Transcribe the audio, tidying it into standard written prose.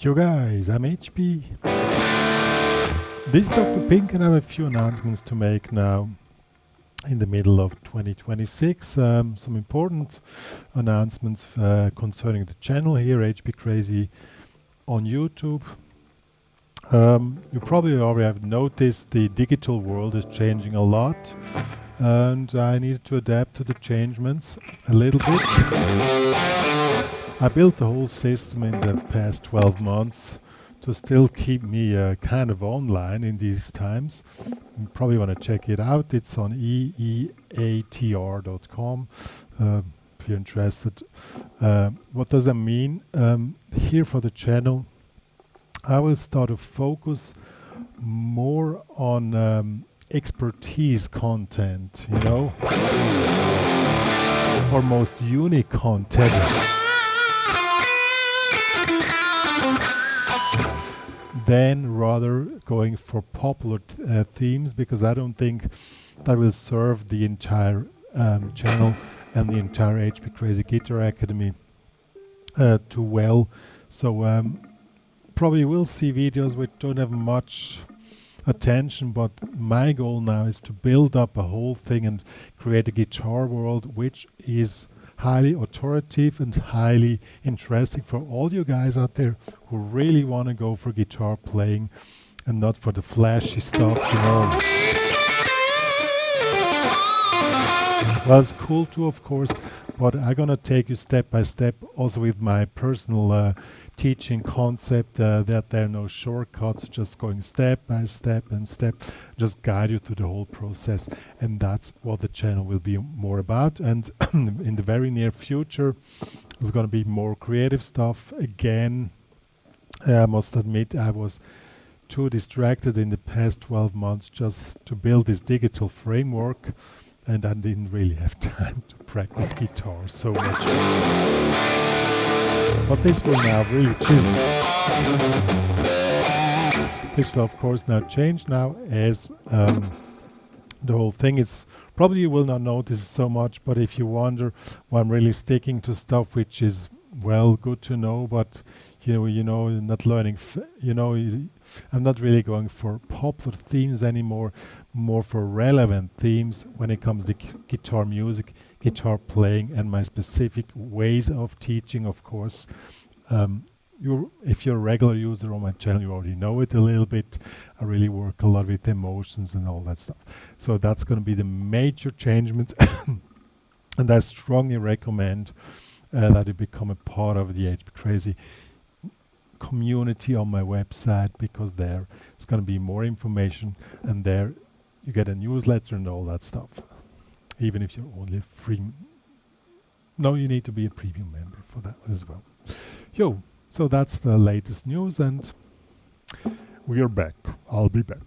Yo guys, I'm HP. This is Dr. Pink and I have a few announcements to make now in the middle of 2026. Some important announcements concerning the channel here, HPCrazy on YouTube. You probably already have noticed the digital world is changing a lot and I needed to adapt to the changements a little bit. I built the whole system in the past 12 months to still keep me kind of online in these times. You probably want to check it out. It's on eeatr.com if you're interested. What does that mean? Here for the channel, I will start to focus more on expertise content, you know, or most unique content. Then rather going for popular themes, because I don't think that will serve the entire channel and the entire HPCrazy Guitar Academy too well. So probably will see videos which don't have much attention, but my goal now is to build up a whole thing and create a guitar world which is highly authoritative and highly interesting for all you guys out there who really want to go for guitar playing and not for the flashy stuff, you know. Well, it's cool too, of course, but I'm gonna take you step by step also with my personal teaching concept that there are no shortcuts, just going step by step and step, just guide you through the whole process. And that's what the channel will be more about. And in the very near future, there's going to be more creative stuff. Again, I must admit I was too distracted in the past 12 months just to build this digital framework, and I didn't really have time to practice guitar so much. But this will now really change. This will of course now change now as the whole thing is, probably you will not notice so much, but if you wonder why I'm really sticking to stuff which is, well, good to know, but you know, not learning, I'm not really going for popular themes anymore, more for relevant themes when it comes to guitar music, guitar playing, and my specific ways of teaching, of course. If you're a regular user on my channel, you already know it a little bit. I really work a lot with emotions and all that stuff. So that's going to be the major changement. And I strongly recommend that you become a part of the HPCrazy community on my website, because there is going to be more information, and there you get a newsletter and all that stuff, even if you're only free. No, you need to be a premium member for that as well. So that's the latest news, and we are back. I'll be back.